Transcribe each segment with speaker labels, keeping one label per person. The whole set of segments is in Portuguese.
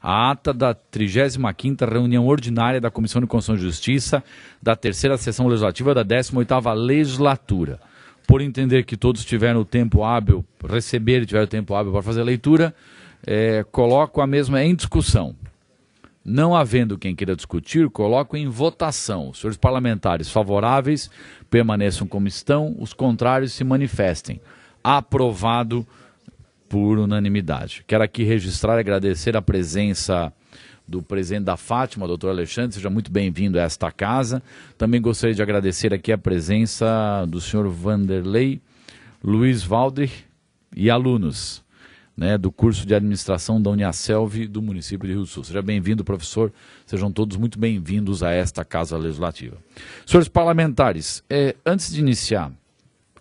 Speaker 1: a ata da 35ª reunião ordinária da Comissão de Constituição e Justiça da 3ª Sessão Legislativa da 18ª Legislatura. Por entender que todos tiveram o tempo hábil, tiveram o tempo hábil para fazer a leitura, coloco a mesma em discussão. Não havendo quem queira discutir, coloco em votação. Os senhores parlamentares favoráveis permaneçam como estão, os contrários se manifestem. Aprovado por unanimidade. Quero aqui registrar e agradecer a presença do presidente da Fátima, doutor Alexandre, seja muito bem-vindo a esta casa. Também gostaria de agradecer aqui a presença do senhor Vanderlei Luiz Valdrich e alunos, né, do curso de administração da Uniaselv do município de Rio do Sul. Seja bem-vindo, professor, sejam todos muito bem-vindos a esta Casa Legislativa. Senhores parlamentares, antes de iniciar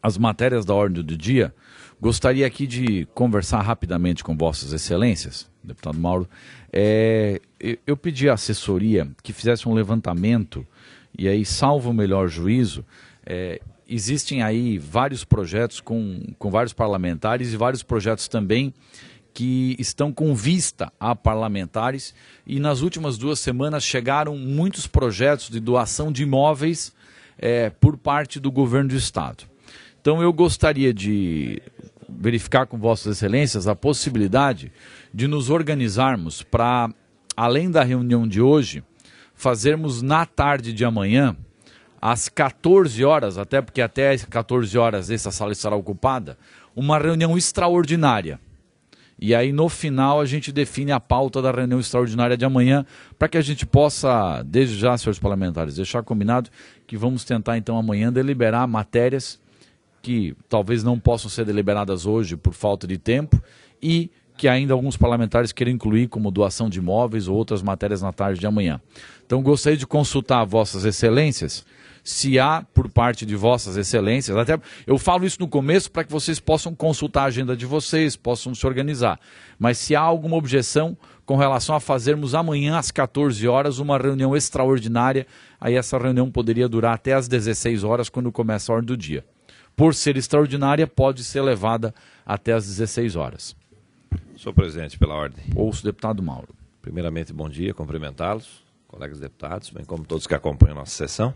Speaker 1: as matérias da ordem do dia, gostaria aqui de conversar rapidamente com vossas excelências, deputado Mauro. Eu pedi à assessoria que fizesse um levantamento, e aí, salvo o melhor juízo, existem aí vários projetos com vários parlamentares e vários projetos também que estão com vista a parlamentares, e nas últimas 2 semanas chegaram muitos projetos de doação de imóveis por parte do governo do Estado. Então eu gostaria de verificar com vossas excelências a possibilidade de nos organizarmos para, além da reunião de hoje, fazermos na tarde de amanhã, às 14 horas, até porque até às 14 horas essa sala estará ocupada, uma reunião extraordinária. E aí no final a gente define a pauta da reunião extraordinária de amanhã, para que a gente possa, desde já, senhores parlamentares, deixar combinado que vamos tentar então amanhã deliberar matérias que talvez não possam ser deliberadas hoje por falta de tempo e que ainda alguns parlamentares queiram incluir como doação de imóveis ou outras matérias na tarde de amanhã. Então gostaria de consultar vossas excelências, se há por parte de vossas excelências, até eu falo isso no começo para que vocês possam consultar a agenda de vocês, possam se organizar, mas se há alguma objeção com relação a fazermos amanhã às 14 horas uma reunião extraordinária, aí essa reunião poderia durar até às 16 horas quando começa a ordem do dia. Por ser extraordinária, pode ser levada até às 16 horas.
Speaker 2: Senhor presidente, pela ordem.
Speaker 1: Ouço o deputado Mauro.
Speaker 2: Primeiramente, bom dia, cumprimentá-los, colegas deputados, bem como todos que acompanham a nossa sessão.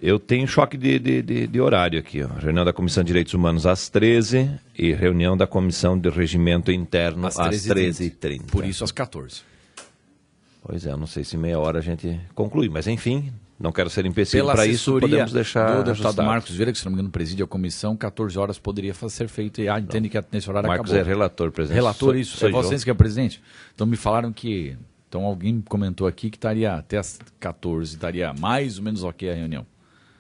Speaker 2: Eu tenho choque de horário aqui. Ó. Reunião da Comissão de Direitos Humanos às 13 e reunião da Comissão de Regimento Interno às 13h30.
Speaker 1: Por isso às 14.
Speaker 2: Pois é, eu não sei se meia hora a gente conclui, mas enfim... Não quero ser empecilho para isso, podemos deixar
Speaker 1: do deputado Marcos Vieira, que se não me engano preside a comissão, 14 horas poderia ser feito e entende que nesse horário
Speaker 2: Marcos
Speaker 1: acabou.
Speaker 2: É relator, presidente.
Speaker 1: Relator, isso. É vocês que é presidente? Então me falaram que... Então alguém comentou aqui que estaria até as 14, estaria mais ou menos ok a reunião.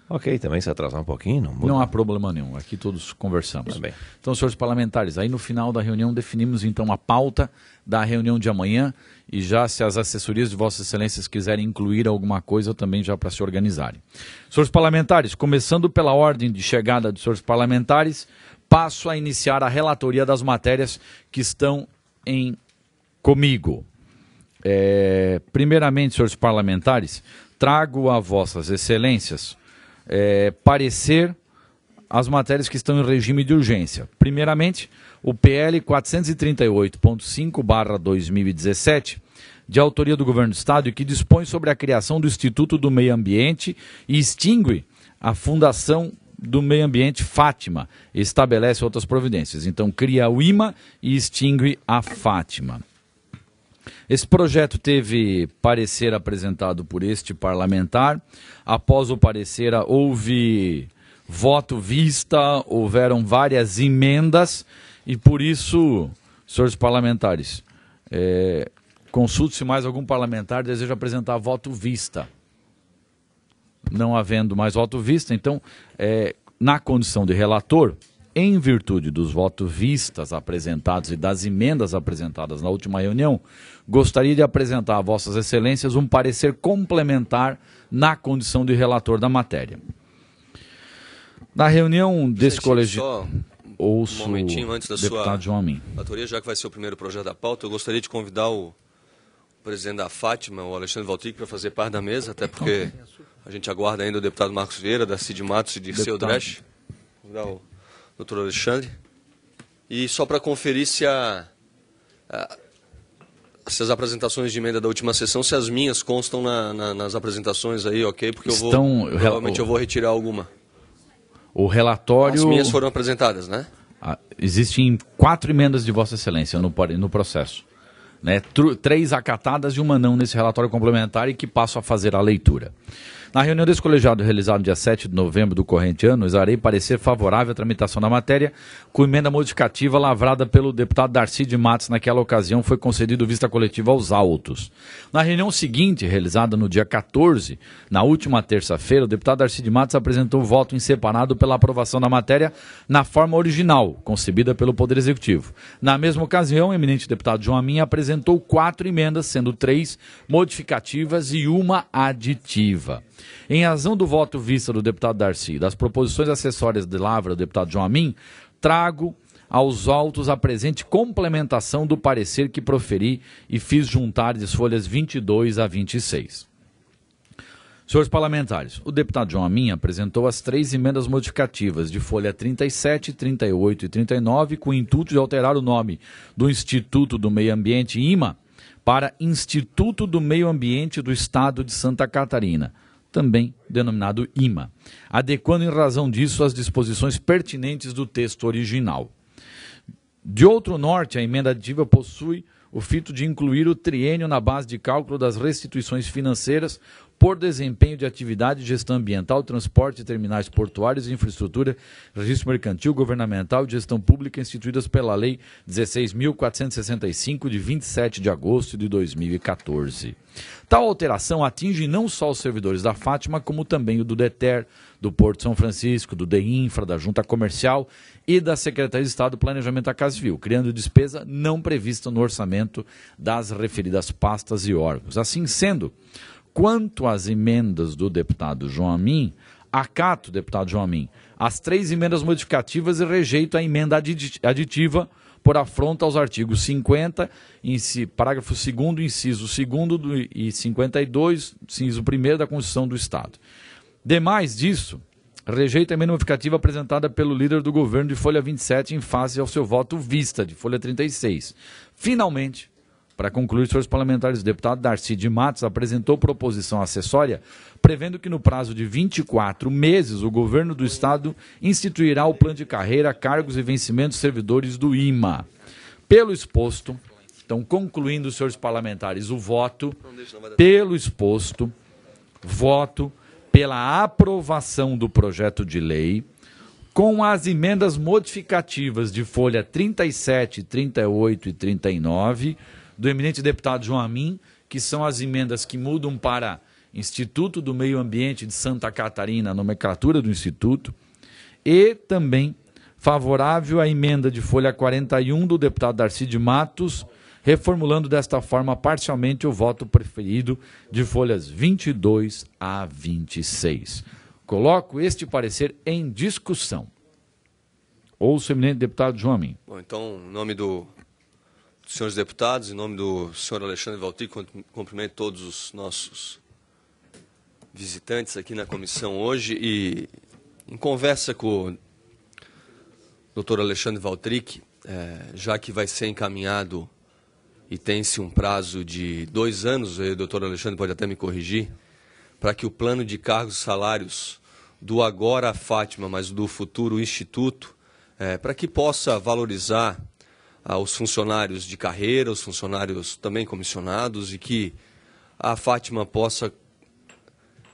Speaker 2: Ok, também se atrasar um pouquinho, não muda.
Speaker 1: Não há problema nenhum, aqui todos conversamos.
Speaker 2: Tá bem.
Speaker 1: Então, senhores parlamentares, aí no final da reunião definimos então a pauta da reunião de amanhã e já se as assessorias de vossas excelências quiserem incluir alguma coisa também já para se organizarem. Senhores parlamentares, começando pela ordem de chegada dos senhores parlamentares, passo a iniciar a relatoria das matérias que estão comigo. Primeiramente, senhores parlamentares, trago a vossas excelências parecer as matérias que estão em regime de urgência. Primeiramente, o PL 438.5/2017, de autoria do Governo do Estado, e que dispõe sobre a criação do Instituto do Meio Ambiente e extingue a Fundação do Meio Ambiente Fátima, e estabelece outras providências. Então, cria o IMA e extingue a Fátima. Esse projeto teve parecer apresentado por este parlamentar. Após o parecer, houve voto vista, houveram várias emendas e, por isso, senhores parlamentares, consulte se mais algum parlamentar deseja apresentar voto vista. Não havendo mais voto vista, então, na condição de relator, em virtude dos votos vistas apresentados e das emendas apresentadas na última reunião, gostaria de apresentar a vossas excelências um parecer complementar na condição de relator da matéria. Na reunião desse colegiado, ouço
Speaker 3: um momentinho antes da
Speaker 1: deputado
Speaker 3: sua
Speaker 1: João Amin.
Speaker 3: relatoria, já que vai ser o primeiro projeto da pauta, eu gostaria de convidar o presidente da Fátima, o Alexandre Valdrich, para fazer parte da mesa, até porque a gente aguarda ainda o deputado Marcos Vieira, da Cid Matos e de Seu Dresch. Convidar o doutor Alexandre. E só para conferir se a essas apresentações de emenda da última sessão, se as minhas constam nas apresentações aí, ok? Porque provavelmente eu vou retirar alguma.
Speaker 1: O relatório...
Speaker 3: As minhas foram apresentadas, né?
Speaker 1: Existem 4 emendas de Vossa Excelência no processo. Né? 3 acatadas e uma não nesse relatório complementar e que passo a fazer a leitura. Na reunião desse colegiado realizada no dia 7 de novembro do corrente ano, exarei parecer favorável à tramitação da matéria, com emenda modificativa lavrada pelo deputado Darcy de Matos. Naquela ocasião foi concedido vista coletiva aos autos. Na reunião seguinte, realizada no dia 14, na última terça-feira, o deputado Darcy de Matos apresentou voto em separado pela aprovação da matéria na forma original, concebida pelo Poder Executivo. Na mesma ocasião, o eminente deputado João Amin apresentou 4 emendas, sendo 3 modificativas e uma aditiva. Em razão do voto vista do deputado Darcy, das proposições acessórias de lavra do deputado João Amin, trago aos autos a presente complementação do parecer que proferi e fiz juntar das folhas 22 a 26. Senhores parlamentares, o deputado João Amin apresentou as 3 emendas modificativas de folha 37, 38 e 39, com o intuito de alterar o nome do Instituto do Meio Ambiente, IMA, para Instituto do Meio Ambiente do Estado de Santa Catarina, também denominado IMA, adequando em razão disso as disposições pertinentes do texto original. De outro norte, a emenda aditiva possui o fito de incluir o triênio na base de cálculo das restituições financeiras por desempenho de atividade de gestão ambiental, transporte, terminais portuários, infraestrutura, registro mercantil, governamental e gestão pública instituídas pela Lei 16.465, de 27 de agosto de 2014. Tal alteração atinge não só os servidores da Fátima, como também o do DETER, do Porto São Francisco, do DEINFRA, da Junta Comercial e da Secretaria de Estado do Planejamento da Casa Civil, criando despesa não prevista no orçamento das referidas pastas e órgãos. Assim sendo, quanto às emendas do deputado João Amin, acato, deputado João Amin, as 3 emendas modificativas e rejeito a emenda aditiva por afronta aos artigos 50, parágrafo 2º, inciso 2º e 52, inciso 1º da Constituição do Estado. Demais disso, rejeito a emenda modificativa apresentada pelo líder do governo de folha 27 em face ao seu voto vista de folha 36. Finalmente, para concluir, senhores parlamentares, o deputado Darcy de Matos apresentou proposição acessória prevendo que no prazo de 24 meses o governo do Estado instituirá o plano de carreira, cargos e vencimentos dos servidores do IMA. Pelo exposto, então concluindo, senhores parlamentares, o voto, pelo exposto, voto pela aprovação do projeto de lei com as emendas modificativas de folha 37, 38 e 39, do eminente deputado João Amin, que são as emendas que mudam para Instituto do Meio Ambiente de Santa Catarina, a nomenclatura do Instituto, e também favorável à emenda de folha 41 do deputado Darcy de Matos, reformulando desta forma parcialmente o voto preferido de folhas 22 a 26. Coloco este parecer em discussão. Ouço o eminente deputado João Amin.
Speaker 3: Bom, então, em nome dos senhores deputados, em nome do senhor Alexandre Valtric, cumprimento todos os nossos visitantes aqui na comissão hoje e, em conversa com o doutor Alexandre Valtric, já que vai ser encaminhado e tem-se um prazo de 2 anos, o doutor Alexandre pode até me corrigir, para que o plano de cargos e salários do agora Fátima, mas do futuro Instituto, para que possa valorizar os funcionários de carreira, os funcionários também comissionados, e que a Fátima possa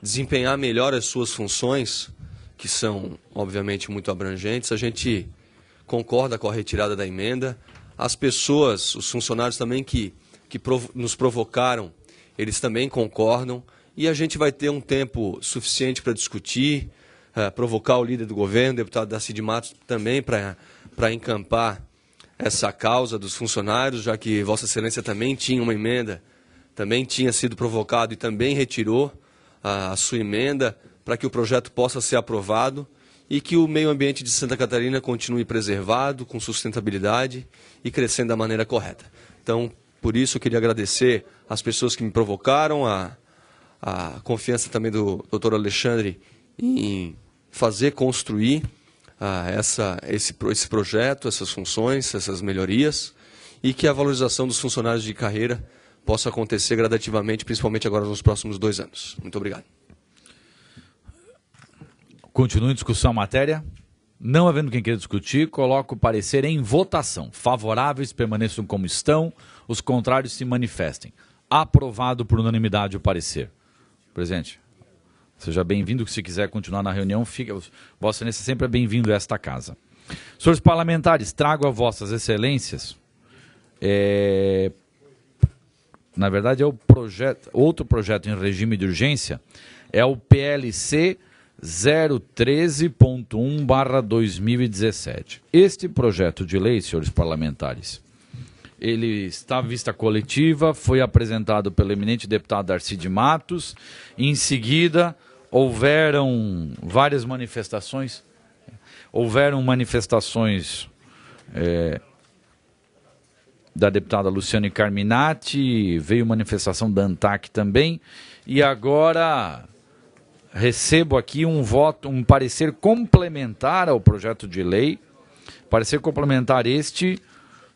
Speaker 3: desempenhar melhor as suas funções, que são, obviamente, muito abrangentes. A gente concorda com a retirada da emenda. As pessoas, os funcionários também que nos provocaram, eles também concordam, e a gente vai ter um tempo suficiente para discutir, provocar o líder do governo, o deputado Darcy de Matos, também para encampar essa causa dos funcionários, já que Vossa Excelência também tinha uma emenda, também tinha sido provocado e também retirou a sua emenda para que o projeto possa ser aprovado e que o meio ambiente de Santa Catarina continue preservado, com sustentabilidade e crescendo da maneira correta. Então, por isso, eu queria agradecer às pessoas que me provocaram, a confiança também do doutor Alexandre em fazer construir esse projeto, essas funções, essas melhorias, e que a valorização dos funcionários de carreira possa acontecer gradativamente, principalmente agora nos próximos 2 anos. Muito obrigado.
Speaker 1: Continua em discussão a matéria. Não havendo quem queira discutir, coloco o parecer em votação. Favoráveis permaneçam como estão, os contrários se manifestem. Aprovado por unanimidade o parecer. Presidente, seja bem-vindo, se quiser continuar na reunião, fica. Vossa Excelência sempre é bem-vindo a esta casa. Senhores parlamentares, trago a vossas excelências, na verdade é o projeto, outro projeto em regime de urgência, é o PLC 013.1/2017. Este projeto de lei, senhores parlamentares, ele está à vista coletiva, foi apresentado pelo eminente deputado Darcy de Matos, e em seguida houveram várias manifestações, da deputada Luciane Carminati, veio manifestação da ANTAC também, e agora recebo aqui um parecer complementar ao projeto de lei, parecer complementar este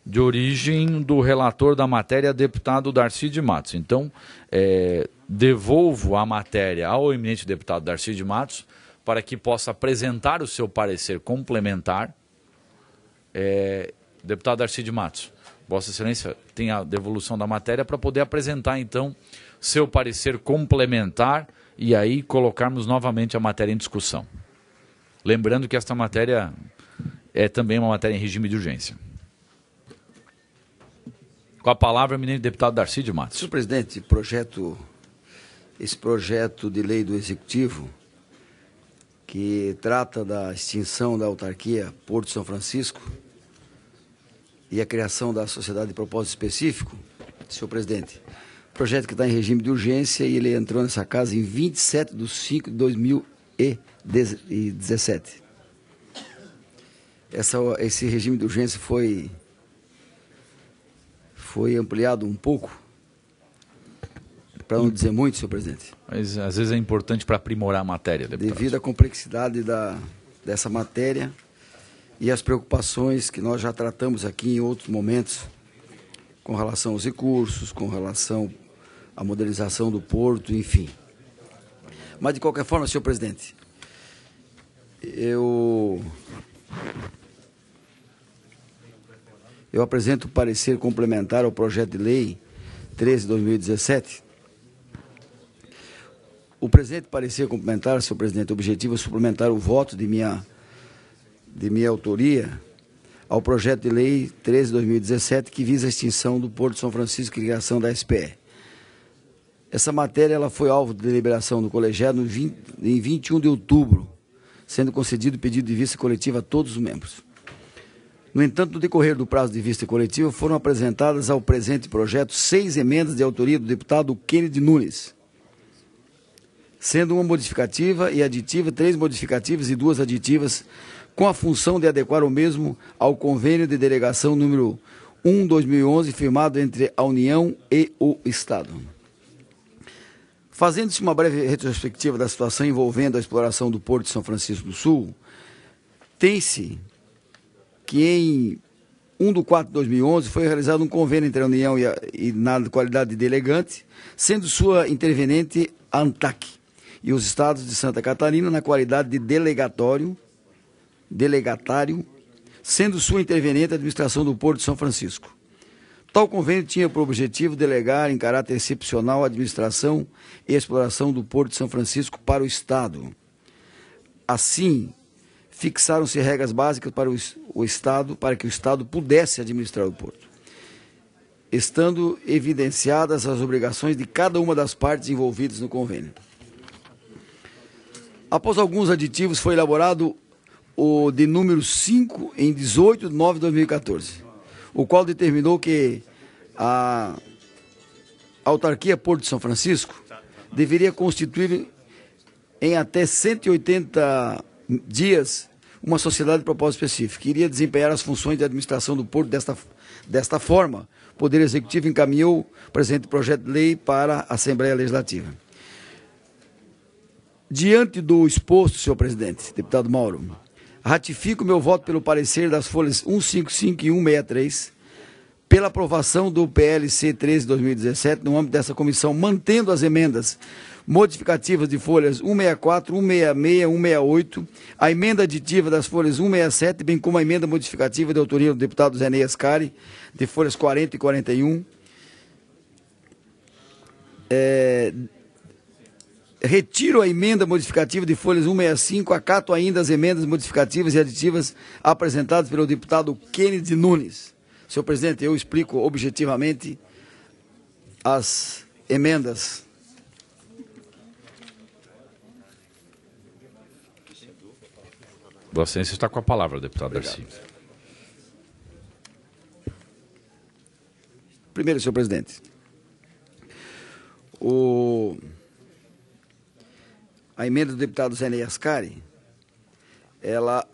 Speaker 1: de origem do relator da matéria, deputado Darcy de Matos. Então, devolvo a matéria ao eminente deputado Darcy de Matos para que possa apresentar o seu parecer complementar. Deputado Darcy de Matos, Vossa Excelência tem a devolução da matéria para poder apresentar, então, seu parecer complementar e aí colocarmos novamente a matéria em discussão. Lembrando que esta matéria é também uma matéria em regime de urgência. Com a palavra, o eminente deputado Darcy de Matos.
Speaker 4: Senhor presidente, esse projeto de lei do Executivo, que trata da extinção da autarquia Porto São Francisco e a criação da sociedade de propósito específico, senhor presidente, projeto que está em regime de urgência e ele entrou nessa casa em 27/5/2017. Esse regime de urgência foi ampliado um pouco, para não dizer muito, senhor presidente.
Speaker 1: Mas às vezes é importante para aprimorar a matéria, deputado.
Speaker 4: Devido à complexidade dessa matéria e às preocupações que nós já tratamos aqui em outros momentos, com relação aos recursos, com relação à modernização do porto, enfim. Mas, de qualquer forma, senhor presidente, eu apresento o parecer complementar ao projeto de lei 13/2017. O presente parecer complementar, senhor presidente, o objetivo é suplementar o voto de minha autoria ao projeto de lei 13/2017, que visa a extinção do Porto de São Francisco e criação da SPE. Essa matéria ela foi alvo de deliberação do colegiado em 21 de outubro, sendo concedido pedido de vista coletiva a todos os membros. No entanto, no decorrer do prazo de vista coletiva, foram apresentadas ao presente projeto 6 emendas de autoria do deputado Kennedy Nunes, sendo uma modificativa e aditiva, 3 modificativas e 2 aditivas, com a função de adequar o mesmo ao convênio de delegação número 1/2011, firmado entre a União e o Estado. Fazendo-se uma breve retrospectiva da situação envolvendo a exploração do Porto de São Francisco do Sul, tem-se que em 1/4/2011 foi realizado um convênio entre a União e na qualidade de delegante, sendo sua interveniente a ANTAC e os estados de Santa Catarina na qualidade de delegatário, sendo sua interveniente a administração do Porto de São Francisco. Tal convênio tinha por objetivo delegar em caráter excepcional a administração e exploração do Porto de São Francisco para o Estado. Assim, fixaram-se regras básicas para o Estado, para que o Estado pudesse administrar o porto, estando evidenciadas as obrigações de cada uma das partes envolvidas no convênio. Após alguns aditivos, foi elaborado o de número 5 em 18/9/2014, o qual determinou que a autarquia Porto de São Francisco deveria constituir em até 180 dias uma sociedade de propósito específico, que iria desempenhar as funções de administração do porto desta forma. O Poder Executivo encaminhou o presente projeto de lei para a Assembleia Legislativa. Diante do exposto, senhor presidente, deputado Mauro, ratifico meu voto pelo parecer das folhas 155 e 163 pela aprovação do PLC 13/2017, no âmbito dessa comissão, mantendo as emendas modificativas de folhas 164, 166, 168, a emenda aditiva das folhas 167, bem como a emenda modificativa de autoria do deputado Zé Ney Ascari, de folhas 40 e 41. Retiro a emenda modificativa de folhas 165, acato ainda as emendas modificativas e aditivas apresentadas pelo deputado Kennedy Nunes. Senhor presidente, eu explico objetivamente as emendas.
Speaker 1: Vossa Excelência está com a palavra, deputado Darcy.
Speaker 4: Primeiro, senhor presidente, a emenda do deputado Zé Ney Ascari, ela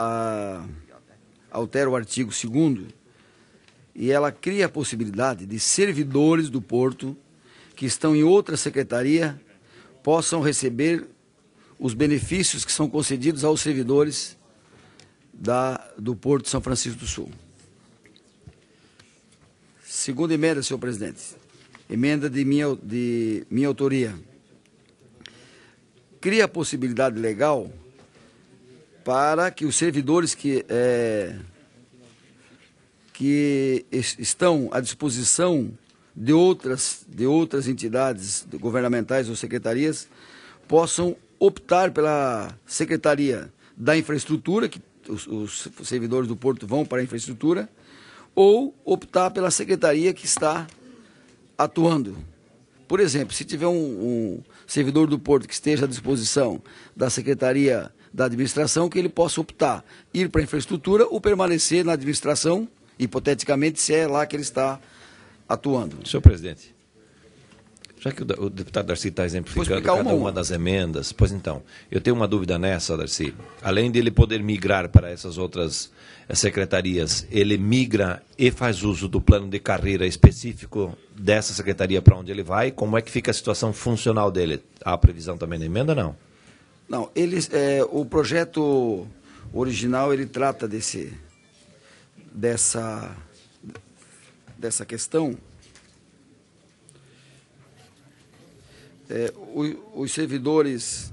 Speaker 4: altera o artigo 2º e ela cria a possibilidade de servidores do Porto que estão em outra secretaria possam receber os benefícios que são concedidos aos servidores do Porto de São Francisco do Sul. Segunda emenda, senhor presidente, emenda de minha autoria. Cria a possibilidade legal para que os servidores que estão à disposição de outras entidades governamentais ou secretarias possam optar pela Secretaria da Infraestrutura, que os servidores do Porto vão para a infraestrutura, ou optar pela secretaria que está atuando. Por exemplo, se tiver um servidor do Porto que esteja à disposição da Secretaria da Administração, que ele possa optar ir para a infraestrutura ou permanecer na administração, hipoteticamente, se é lá que ele está atuando.
Speaker 2: Senhor presidente, já que o deputado Darcy está exemplificando cada uma das emendas, pois então, eu tenho uma dúvida nessa, Darcy. Além de ele poder migrar para essas outras secretarias, ele migra e faz uso do plano de carreira específico dessa secretaria para onde ele vai? Como é que fica a situação funcional dele? Há previsão também da emenda, não?
Speaker 4: Não, o projeto original, ele trata dessa questão. Os servidores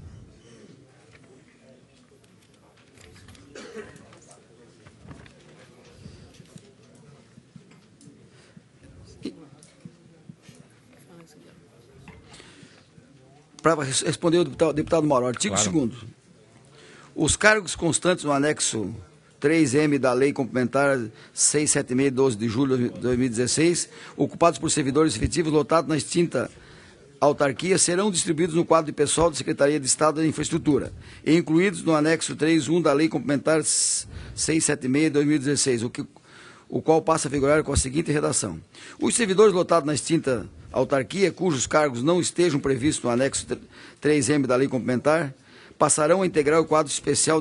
Speaker 4: para responder o deputado Mauro, artigo 2º. Os cargos constantes no anexo 3M da Lei Complementar 676, de 12 de julho de 2016, ocupados por servidores efetivos lotados na extinta autarquia, serão distribuídos no quadro de pessoal da Secretaria de Estado da Infraestrutura e incluídos no anexo 3.1 da Lei Complementar 676 de 2016, o qual passa a vigorar com a seguinte redação. Os servidores lotados na extinta autarquia, cujos cargos não estejam previstos no anexo 3M da Lei Complementar, passarão a integrar o quadro especial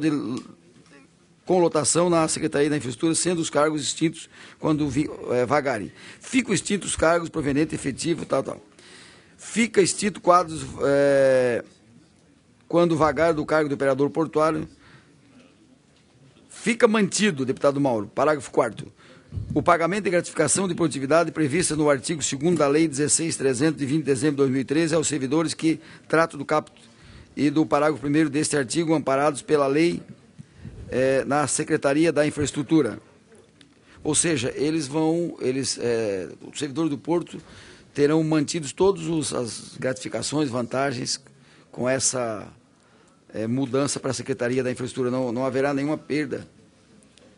Speaker 4: com lotação na Secretaria da Infraestrutura, sendo os cargos extintos quando vagarem. Ficam extintos os cargos proveniente efetivo, tal. Fica extinto quadros quando vagar do cargo de operador portuário. Fica mantido, deputado Mauro, parágrafo 4º, o pagamento de gratificação de produtividade prevista no artigo 2º da Lei 16.300, de 20 de dezembro de 2013, aos servidores que tratam do caput e do parágrafo 1º deste artigo, amparados pela lei na Secretaria da Infraestrutura. Ou seja, os servidores do Porto terão mantidos todas as gratificações, vantagens com essa mudança para a Secretaria da Infraestrutura. Não haverá nenhuma perda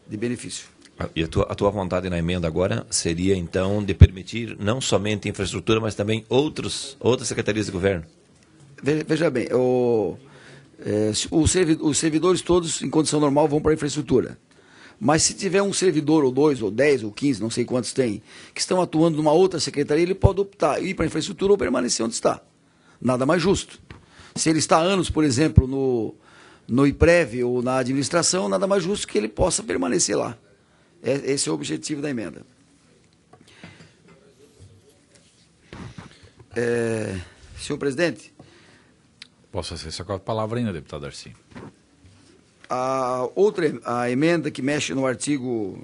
Speaker 4: de benefício.
Speaker 2: E a tua vontade na emenda agora seria, então, de permitir não somente infraestrutura, mas também outras secretarias de governo?
Speaker 4: Veja bem, os servidores todos, em condição normal, vão para a infraestrutura. Mas se tiver um servidor, ou 2, ou 10, ou 15, não sei quantos tem, que estão atuando numa outra secretaria, ele pode optar, ir para a infraestrutura ou permanecer onde está. Nada mais justo. Se ele está há anos, por exemplo, no IPREV ou na administração, nada mais justo que ele possa permanecer lá. Esse é o objetivo da emenda. Senhor presidente.
Speaker 1: Posso acessar com a palavra ainda, deputado Darcy.
Speaker 4: A emenda que mexe no artigo,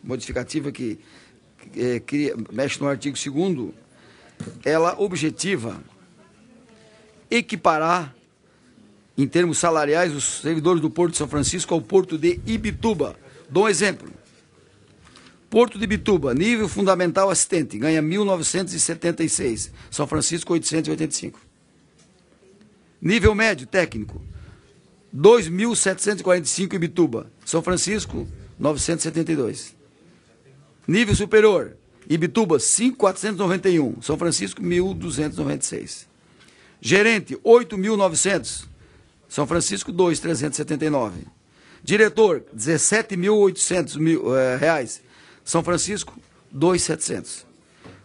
Speaker 4: modificativa que mexe no artigo 2º, ela objetiva equiparar, em termos salariais, os servidores do Porto de São Francisco ao Porto de Ibituba. Dou um exemplo. Porto de Ibituba, nível fundamental assistente, ganha 1.976. São Francisco, 885. Nível médio técnico, 2.745 Ibituba. São Francisco, 972. Nível superior, Ibituba, 5.491. São Francisco, 1.296. Gerente, 8.900. São Francisco, 2.379. Diretor, 17.800 reais. São Francisco, 2.700.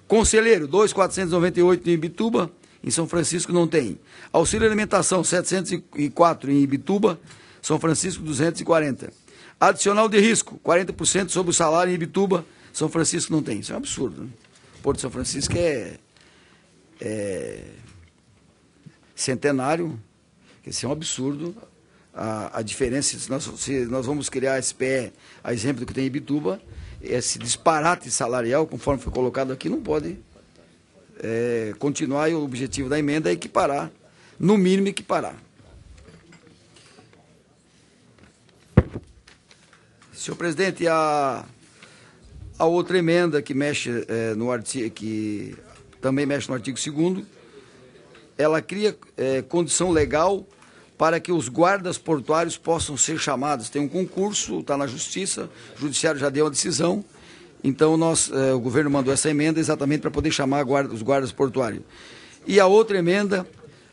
Speaker 4: Conselheiro, 2.498 em Ibituba. Em São Francisco não tem. Auxílio alimentação, 704 em Ibituba. São Francisco, 240. Adicional de risco, 40% sobre o salário em Ibituba. São Francisco não tem. Isso é um absurdo, né? Porto de São Francisco é centenário. Isso é um absurdo. A diferença, se nós vamos criar a SPE, a exemplo do que tem em Ibituba, esse disparate salarial, conforme foi colocado aqui, não pode continuar, e o objetivo da emenda é equiparar, no mínimo equiparar. Senhor presidente, a outra emenda que mexe no artigo, que também mexe no artigo 2º, ela cria condição legal para que os guardas portuários possam ser chamados. Tem um concurso, está na Justiça, o Judiciário já deu a decisão, então o governo mandou essa emenda exatamente para poder chamar os guardas portuários. E a outra emenda,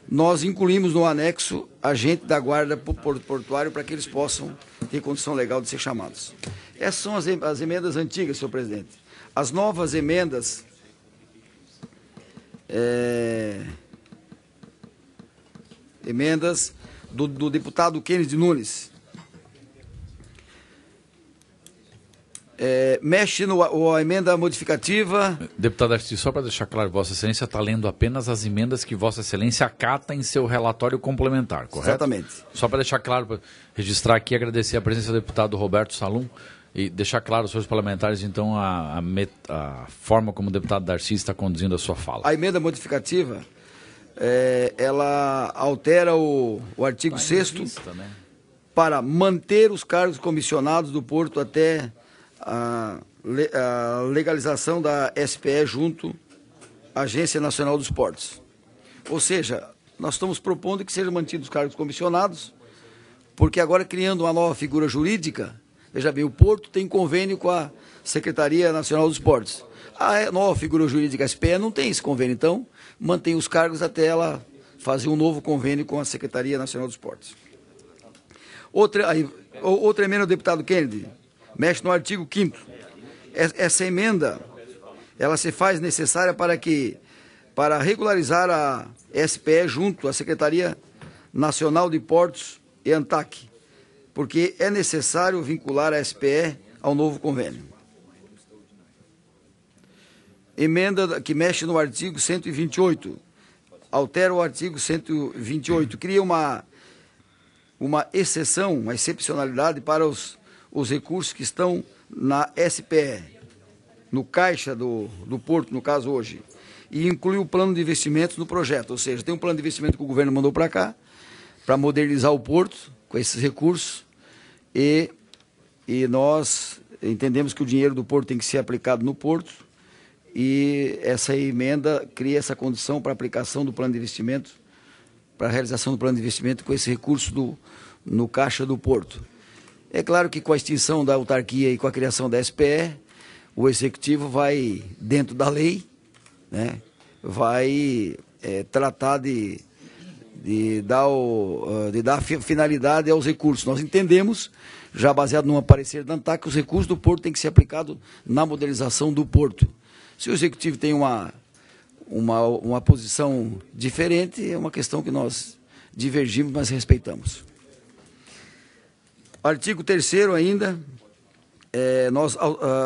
Speaker 4: nós incluímos no anexo agente da guarda portuário para que eles possam ter condição legal de ser chamados. Essas são as emendas antigas, senhor presidente. As novas emendas... emendas do deputado Kennedy Nunes. Mexe a emenda modificativa.
Speaker 1: Deputado Arcides, só para deixar claro, Vossa Excelência está lendo apenas as emendas que Vossa Excelência acata em seu relatório complementar, correto?
Speaker 4: Exatamente. Só
Speaker 1: para deixar claro, para registrar aqui, agradecer a presença do deputado Roberto Salum e deixar claro aos senhores parlamentares, então, a forma como o deputado Darcy está conduzindo a sua fala.
Speaker 4: A emenda modificativa, ela altera o artigo 6º, né, para manter os cargos comissionados do Porto até a legalização da SPE junto à Agência Nacional dos Portos. Ou seja, nós estamos propondo que sejam mantidos os cargos comissionados, porque agora, criando uma nova figura jurídica, veja bem, o Porto tem convênio com a Secretaria Nacional dos Portos. A nova figura jurídica, a SPE, não tem esse convênio, então mantém os cargos até ela fazer um novo convênio com a Secretaria Nacional dos Portos. Outra emenda do deputado Kennedy mexe no artigo 5º. Essa emenda, ela se faz necessária para regularizar a SPE junto à Secretaria Nacional de Portos e ANTAC, porque é necessário vincular a SPE ao novo convênio. Emenda que mexe no artigo 128, altera o artigo 128, cria uma exceção, uma excepcionalidade para os recursos que estão na SPE, no caixa do Porto, no caso hoje, e inclui o plano de investimentos no projeto, ou seja, tem um plano de investimento que o governo mandou para cá, para modernizar o Porto com esses recursos, e nós entendemos que o dinheiro do Porto tem que ser aplicado no Porto, e essa emenda cria essa condição para a aplicação do plano de investimento, para a realização do plano de investimento com esse recurso no caixa do Porto. É claro que com a extinção da autarquia e com a criação da SPE, o Executivo vai, dentro da lei, né, vai tratar de dar finalidade aos recursos. Nós entendemos, já baseado num parecer da ANTAC, que os recursos do Porto têm que ser aplicados na modernização do Porto. Se o Executivo tem uma posição diferente, é uma questão que nós divergimos, mas respeitamos. Artigo 3º ainda,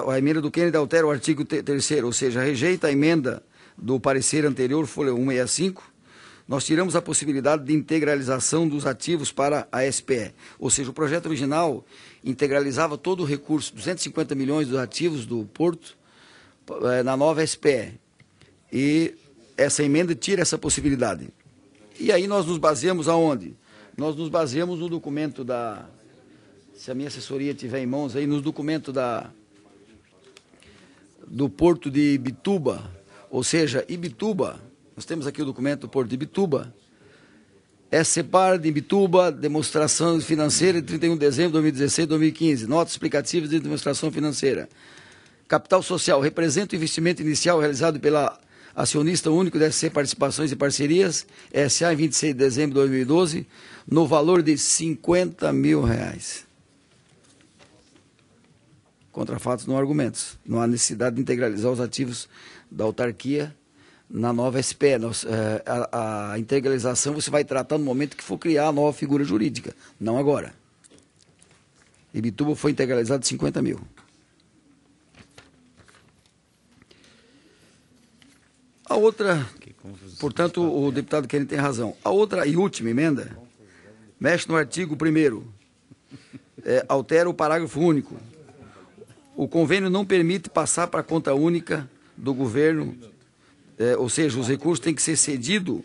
Speaker 4: a emenda do Kennedy altera o artigo 3º, ou seja, rejeita a emenda do parecer anterior, folha 165, nós tiramos a possibilidade de integralização dos ativos para a SPE. Ou seja, o projeto original integralizava todo o recurso, 250 milhões dos ativos do Porto, na nova SPE. E essa emenda tira essa possibilidade. E aí nós nos baseamos aonde? Nós nos baseamos no documento da... Se a minha assessoria tiver em mãos aí, nos documentos do Porto de Ibituba. Ou seja, Ibituba, nós temos aqui o documento do Porto de Ibituba, SEPAR de Ibituba, demonstração financeira de 31 de dezembro de 2016 e 2015, notas explicativas de demonstração financeira. Capital social, representa o investimento inicial realizado pela acionista único da SC Participações e Parcerias, SA, em 26 de dezembro de 2012, no valor de R$50 mil. Contra fatos, não argumentos. Não há necessidade de integralizar os ativos da autarquia na nova SPE. A integralização você vai tratar no momento que for criar a nova figura jurídica, não agora. Ibituba foi integralizado de 50 mil. A outra, portanto, o deputado Kenny tem razão. A outra e última emenda mexe no artigo 1º, altera o parágrafo único. O convênio não permite passar para a conta única do governo, ou seja, os recursos têm que ser cedidos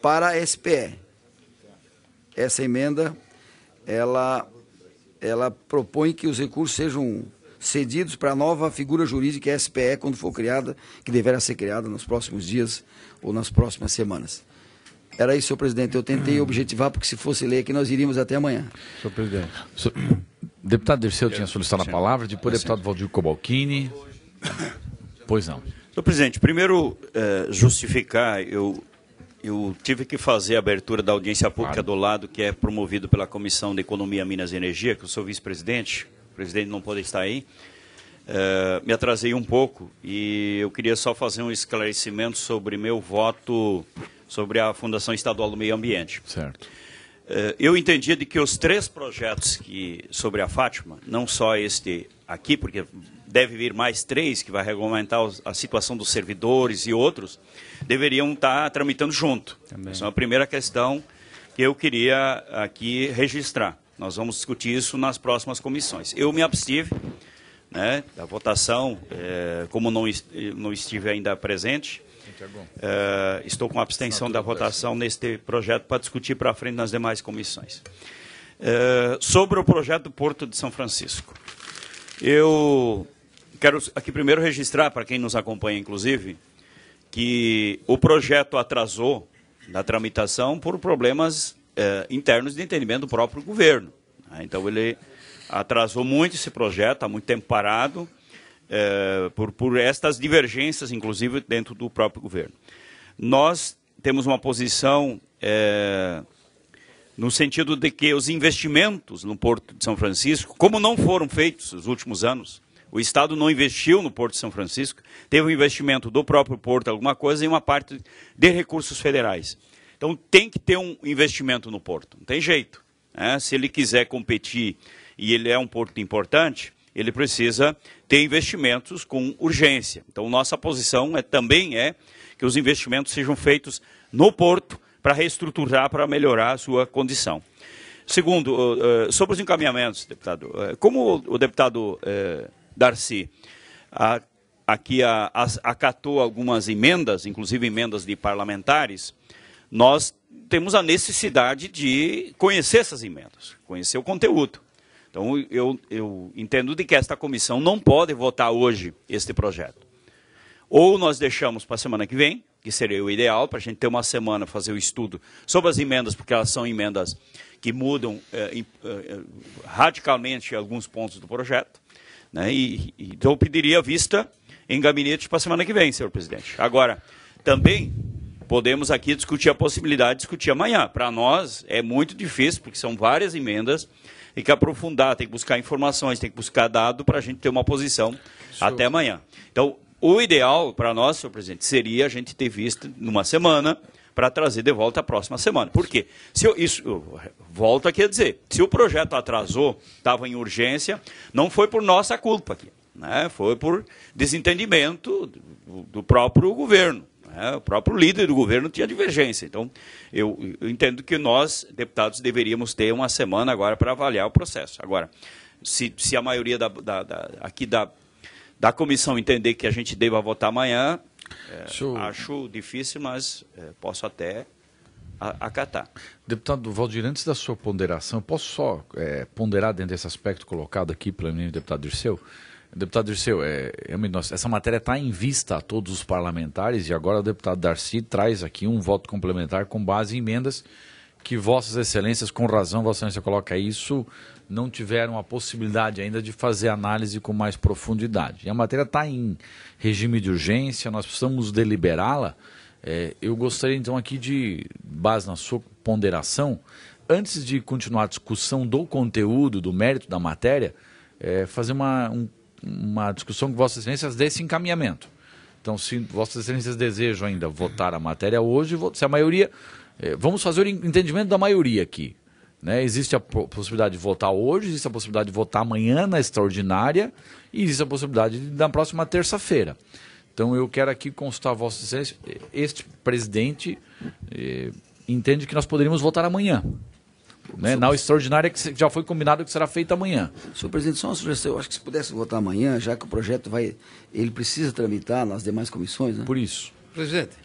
Speaker 4: para a SPE. Essa emenda, ela propõe que os recursos sejam cedidos para a nova figura jurídica, que é a SPE, quando for criada, que deverá ser criada nos próximos dias ou nas próximas semanas. Era isso, senhor presidente. Eu tentei objetivar, porque se fosse ler aqui, nós iríamos até amanhã.
Speaker 1: Senhor presidente. Deputado Dirceu tinha solicitado a palavra, depois deputado Valdir Cobalcini. Pois não.
Speaker 5: Senhor presidente, primeiro justificar, eu tive que fazer a abertura da audiência pública do lado, que é promovido pela Comissão de Economia, Minas e Energia, que eu sou vice-presidente, o presidente não pode estar aí. Me atrasei um pouco e eu queria só fazer um esclarecimento sobre meu voto sobre a Fundação Estadual do Meio Ambiente.
Speaker 1: Certo.
Speaker 5: Eu entendia de que os 3 projetos sobre a Fátima, não só este aqui, porque deve vir mais 3, que vai regulamentar a situação dos servidores e outros, deveriam estar tramitando junto. Também. Essa é a primeira questão que eu queria aqui registrar. Nós vamos discutir isso nas próximas comissões. Eu me abstive, né, da votação, como não estive ainda presente. Estou com abstenção da votação neste projeto para discutir para frente nas demais comissões. Sobre o projeto do Porto de São Francisco. Eu quero aqui primeiro registrar, para quem nos acompanha, inclusive, que o projeto atrasou na tramitação por problemas internos de entendimento do próprio governo. Então, ele atrasou muito esse projeto, está muito tempo parado, por estas divergências, inclusive, dentro do próprio governo. Nós temos uma posição no sentido de que os investimentos no Porto de São Francisco, como não foram feitos nos últimos anos, o Estado não investiu no Porto de São Francisco, teve um investimento do próprio Porto, alguma coisa, e uma parte de recursos federais. Então, tem que ter um investimento no Porto, não tem jeito. Se ele quiser competir e ele é um porto importante, ele precisa ter investimentos com urgência. Então, nossa posição também é que os investimentos sejam feitos no Porto para reestruturar, para melhorar a sua condição. Segundo, sobre os encaminhamentos, deputado, como o deputado Darcy aqui acatou algumas emendas, inclusive emendas de parlamentares, nós temos a necessidade de conhecer essas emendas, conhecer o conteúdo. Então, eu entendo de que esta comissão não pode votar hoje este projeto. Ou nós deixamos para a semana que vem, que seria o ideal, para a gente ter uma semana fazer o estudo sobre as emendas, porque elas são emendas que mudam radicalmente alguns pontos do projeto. Né? Então, eu pediria vista em gabinete para a semana que vem, senhor presidente. Agora, também podemos aqui discutir a possibilidade de discutir amanhã. Para nós é muito difícil, porque são várias emendas, tem que aprofundar, tem que buscar informações, tem que buscar dado para a gente ter uma posição até amanhã. Então, o ideal para nós, senhor presidente, seria a gente ter visto numa semana para trazer de volta a próxima semana. Por quê? Volto aqui a dizer, se o projeto atrasou, estava em urgência, não foi por nossa culpa aqui, né? Foi por desentendimento do próprio governo. O próprio líder do governo tinha divergência. Então, eu entendo que nós, deputados, deveríamos ter uma semana agora para avaliar o processo. Agora, se a maioria aqui da comissão entender que a gente deva votar amanhã,
Speaker 1: acho
Speaker 5: difícil, mas posso até acatar. Deputado
Speaker 1: Valdir, antes da sua ponderação, posso só ponderar dentro desse aspecto colocado aqui pelo menino deputado Dirceu? Deputado Dirceu, essa matéria está em vista a todos os parlamentares e agora o deputado Darcy traz aqui um voto complementar com base em emendas que Vossas Excelências, com razão, Vossa Excelência coloca isso, não tiveram a possibilidade ainda de fazer análise com mais profundidade. E a matéria está em regime de urgência, nós precisamos deliberá-la. Eu gostaria então aqui de, base na sua ponderação, antes de continuar a discussão do conteúdo, do mérito da matéria, fazer uma discussão com Vossas Excelências desse encaminhamento. Então, se Vossas Excelências desejam ainda votar a matéria hoje, se a maioria... vamos fazer o entendimento da maioria aqui. Né? Existe a possibilidade de votar hoje, existe a possibilidade de votar amanhã na extraordinária e existe a possibilidade na próxima terça-feira. Então, eu quero aqui consultar Vossas Excelências. Este presidente entende que nós poderíamos votar amanhã. Né? Na extraordinária que já foi combinado que será feita amanhã.
Speaker 4: Senhor presidente, só uma sugestão. Eu acho que se pudesse votar amanhã, já que o projeto ele precisa tramitar nas demais comissões, né?
Speaker 1: Por isso.
Speaker 6: Presidente.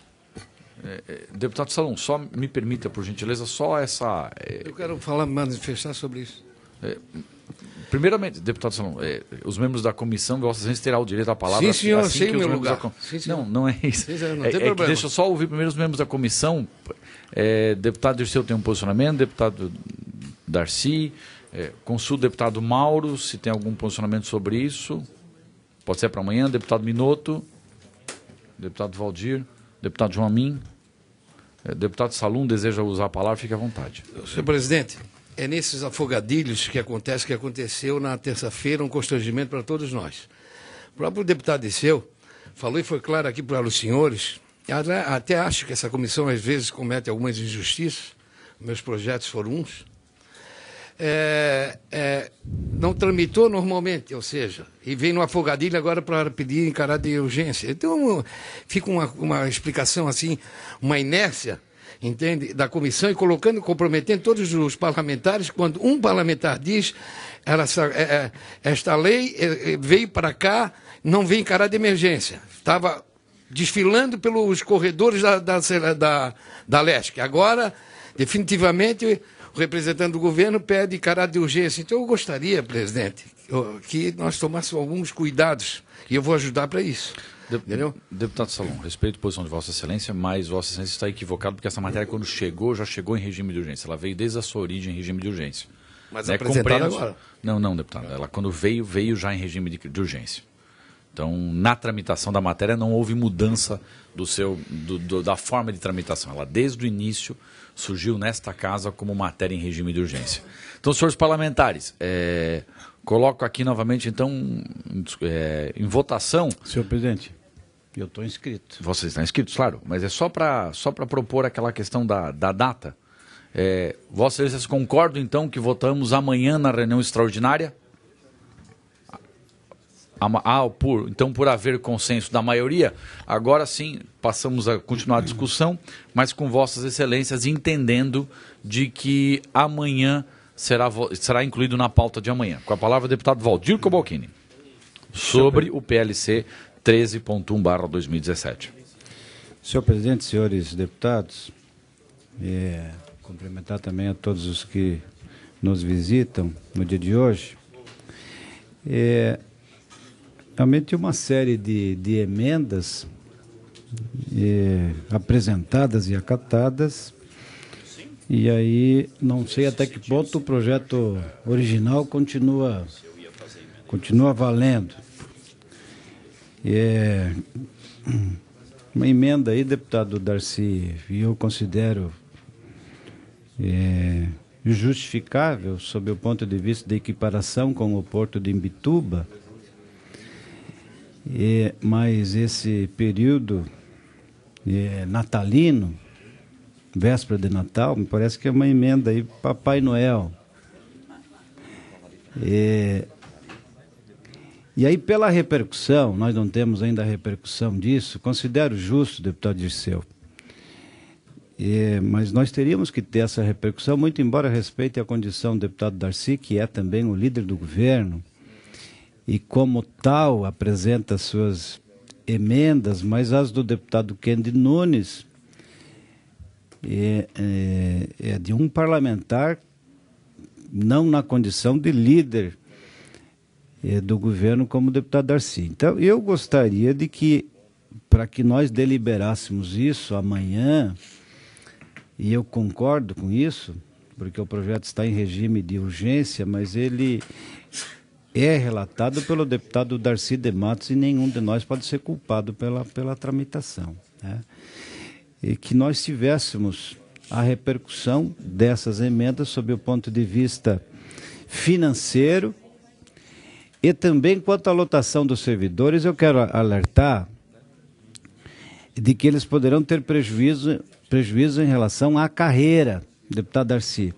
Speaker 1: Deputado Salom, só me permita, por gentileza, só essa...
Speaker 6: Eu quero manifestar sobre isso.
Speaker 1: Primeiramente, deputado Salom, os membros da comissão, Vossa Excelência terá o direito à palavra.
Speaker 6: Sim, senhor,
Speaker 1: assim
Speaker 6: sei o meu
Speaker 1: lugar.
Speaker 6: Sim, senhor.
Speaker 1: Não é isso.
Speaker 6: Sim, senhor, não tem problema.
Speaker 1: Deixa eu só ouvir primeiro os membros da comissão. Deputado Dirceu tem um posicionamento, deputado Darcy, consulta o deputado Mauro, se tem algum posicionamento sobre isso. Pode ser para amanhã. Deputado Minotto, deputado Valdir, deputado João Amin, deputado Salum deseja usar a palavra, fique à vontade.
Speaker 6: Senhor presidente, é nesses afogadilhos que aconteceu na terça-feira um constrangimento para todos nós. O próprio deputado Dirceu falou e foi claro aqui para os senhores, até acho que essa comissão às vezes comete algumas injustiças, meus projetos foram uns, não tramitou normalmente, ou seja, e vem no afogadilho agora para pedir em caráter de urgência. Então fica uma explicação assim, uma inércia, entende, da comissão e comprometendo todos os parlamentares, quando um parlamentar diz esta lei veio para cá, não veio em caráter de emergência. Estava desfilando pelos corredores da Leste. Agora, definitivamente, o representante do governo pede caráter de urgência. Então, eu gostaria, presidente, que nós tomássemos alguns cuidados, e eu vou ajudar para isso. Entendeu?
Speaker 1: Deputado Salom, respeito a posição de Vossa Excelência, mas Vossa Excelência está equivocado, porque essa matéria, quando chegou, já chegou em regime de urgência. Ela veio desde a sua origem em regime de urgência.
Speaker 6: Mas apresentada agora?
Speaker 1: Não, deputado. Ela, quando veio já em regime de urgência. Então, na tramitação da matéria, não houve mudança da forma de tramitação. Ela, desde o início, surgiu nesta casa como matéria em regime de urgência. Então, senhores parlamentares, coloco aqui novamente, então, em votação...
Speaker 7: Senhor presidente, eu estou inscrito.
Speaker 1: Vocês estão inscritos, claro, mas é só para propor aquela questão da data. Vossas Excelências concordam, então, que votamos amanhã na reunião extraordinária? Então, por haver consenso da maioria, agora sim passamos a continuar a discussão, mas com Vossas Excelências entendendo de que amanhã será incluído na pauta de amanhã. Com a palavra o deputado Valdir Cobalcini, sobre o PLC 13.1/2017.
Speaker 7: Senhor presidente, senhores deputados, cumprimentar também a todos os que nos visitam no dia de hoje. Realmente uma série de emendas apresentadas e acatadas, e aí não sei até que ponto o projeto original continua valendo. Uma emenda aí, deputado Darcy, e eu considero justificável sob o ponto de vista da equiparação com o Porto de Imbituba. Mas esse período natalino, véspera de Natal, me parece que é uma emenda aí, Papai Noel. E aí, pela repercussão, nós não temos ainda a repercussão disso, considero justo, deputado Dirceu. Mas nós teríamos que ter essa repercussão, muito embora respeite a condição do deputado Darcy, que é também o líder do governo, e como tal apresenta suas emendas, mas as do deputado Kendi Nunes é de um parlamentar não na condição de líder do governo como o deputado Darcy. Então, eu gostaria de que, para que nós deliberássemos isso amanhã, e eu concordo com isso, porque o projeto está em regime de urgência, mas ele é relatado pelo deputado Darcy de Matos e nenhum de nós pode ser culpado pela tramitação, né? E que nós tivéssemos a repercussão dessas emendas sob o ponto de vista financeiro e também quanto à lotação dos servidores. Eu quero alertar de que eles poderão ter prejuízo em relação à carreira, deputado Darcy.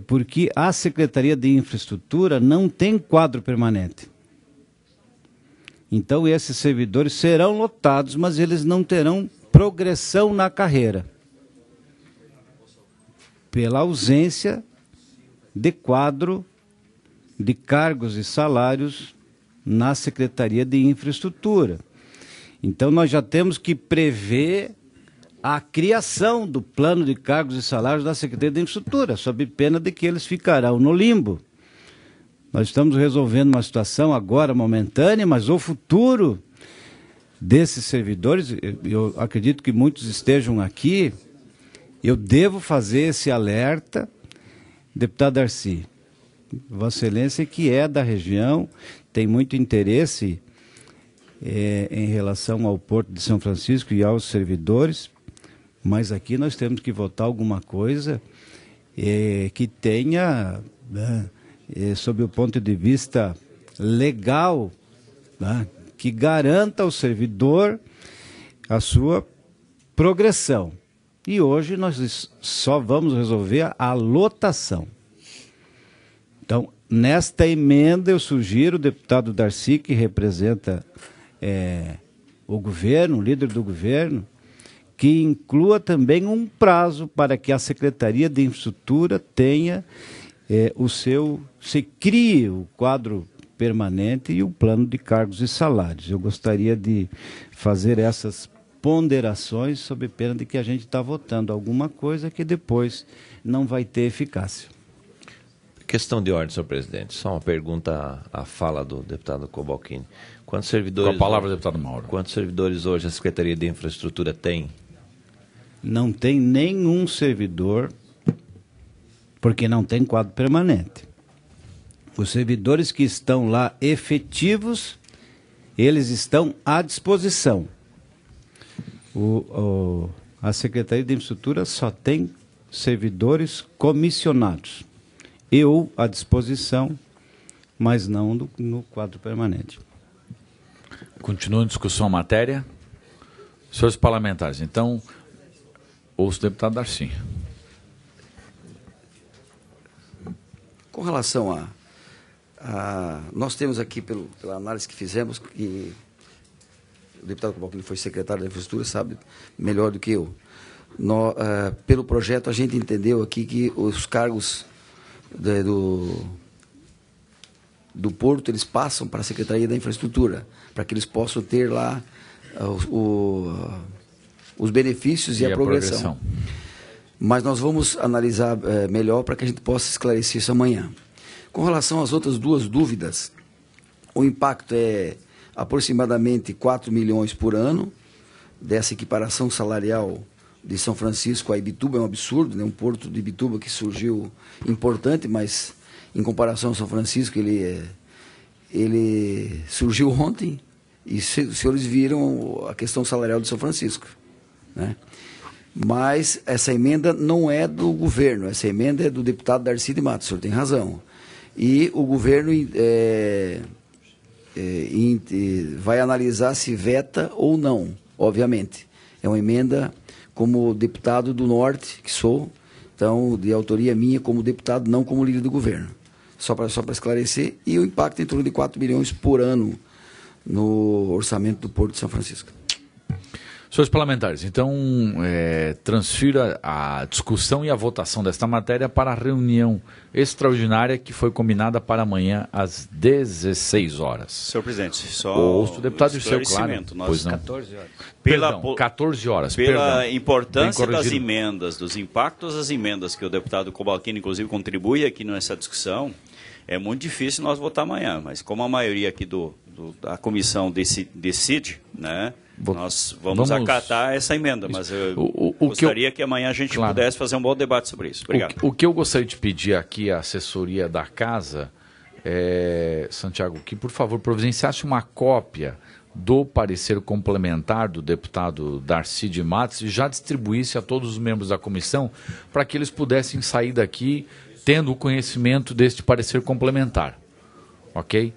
Speaker 7: Porque a Secretaria de Infraestrutura não tem quadro permanente. Então, esses servidores serão lotados, mas eles não terão progressão na carreira, pela ausência de quadro de cargos e salários na Secretaria de Infraestrutura. Então, nós já temos que prever a criação do plano de cargos e salários da Secretaria de Infraestrutura, sob pena de que eles ficarão no limbo. Nós estamos resolvendo uma situação agora momentânea, mas o futuro desses servidores, eu acredito que muitos estejam aqui, eu devo fazer esse alerta, deputado Darcy. Vossa Excelência, que é da região, tem muito interesse em relação ao Porto de São Francisco e aos servidores, mas aqui nós temos que votar alguma coisa que tenha, né, sob o ponto de vista legal, né, que garanta ao servidor a sua progressão. E hoje nós só vamos resolver a lotação. Então, nesta emenda eu sugiro o deputado Darcy, que representa o governo, o líder do governo, que inclua também um prazo para que a Secretaria de Infraestrutura tenha se crie o quadro permanente e o plano de cargos e salários. Eu gostaria de fazer essas ponderações sob pena de que a gente está votando alguma coisa que depois não vai ter eficácia.
Speaker 2: Questão de ordem, senhor presidente. Só uma pergunta à fala do deputado Cobalcini. Quantos servidores...
Speaker 1: Com a palavra, deputado Mauro.
Speaker 2: Quantos servidores hoje a Secretaria de Infraestrutura tem?
Speaker 7: Não tem nenhum servidor, porque não tem quadro permanente. Os servidores que estão lá efetivos, eles estão à disposição. A Secretaria de Infraestrutura só tem servidores comissionados. Eu à disposição, mas não no quadro permanente.
Speaker 1: Continua em discussão a matéria. Senhores parlamentares, então, ouço o deputado Darcy.
Speaker 4: Com relação nós temos aqui, pela análise que fizemos, que o deputado Cobalcini foi secretário da Infraestrutura, sabe melhor do que eu. Pelo projeto, a gente entendeu aqui que os cargos do Porto, eles passam para a Secretaria da Infraestrutura, para que eles possam ter lá os benefícios e a progressão. Mas nós vamos analisar melhor para que a gente possa esclarecer isso amanhã. Com relação às outras duas dúvidas, o impacto é aproximadamente 4 milhões por ano dessa equiparação salarial de São Francisco a Ibituba. É um absurdo, né? Um porto de Ibituba que surgiu importante, mas em comparação ao São Francisco ele surgiu ontem, e os senhores viram a questão salarial de São Francisco, né? Mas essa emenda não é do governo, essa emenda é do deputado Darcy de Matos, o senhor tem razão. E o governo vai analisar se veta ou não, obviamente. É uma emenda como deputado do Norte, que sou, então, de autoria minha como deputado, não como líder do governo. Só para esclarecer, e o impacto em torno de 4 milhões por ano no orçamento do Porto de São Francisco.
Speaker 1: Senhores parlamentares, então transfira a discussão e a votação desta matéria para a reunião extraordinária que foi combinada para amanhã às 16 horas.
Speaker 5: Senhor presidente, só
Speaker 1: Ouço o deputado Dirceu, claro.
Speaker 5: Nós,
Speaker 1: Pois não.
Speaker 7: 14 horas.
Speaker 1: Perdão, 14 horas.
Speaker 5: Pela
Speaker 1: perdão.
Speaker 5: importância
Speaker 1: Bem
Speaker 5: das
Speaker 1: corrigido.
Speaker 5: emendas, dos impactos das emendas que o deputado Cobalcini, inclusive, contribui aqui nessa discussão, é muito difícil nós votar amanhã, mas como a maioria aqui da comissão decide, né, nós vamos acatar essa emenda, mas eu gostaria que amanhã a gente pudesse fazer um bom debate sobre isso. Obrigado.
Speaker 1: O que eu gostaria de pedir aqui à assessoria da Casa, Santiago, que por favor providenciasse uma cópia do parecer complementar do deputado Darcy de Matos e já distribuísse a todos os membros da comissão para que eles pudessem sair daqui tendo o conhecimento deste parecer complementar. Ok?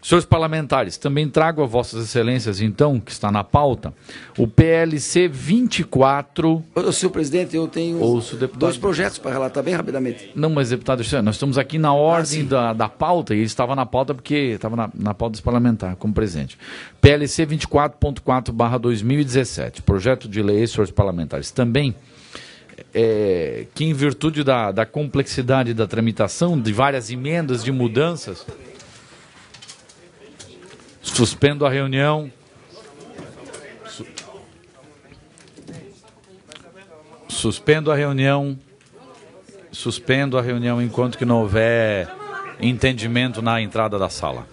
Speaker 1: Senhores parlamentares, também trago a vossas excelências, então, que está na pauta, o PLC 24...
Speaker 4: Senhor presidente, eu tenho dois projetos para relatar bem rapidamente.
Speaker 1: Não, mas, deputado, nós estamos aqui na ordem da pauta, e ele estava na pauta porque estava na pauta dos parlamentares, como presente. PLC 24.4/2017, projeto de lei, senhores parlamentares, também... que em virtude da complexidade da tramitação, de várias emendas, de mudanças... Suspendo a reunião. Suspendo a reunião. Suspendo a reunião enquanto que não houver entendimento na entrada da sala.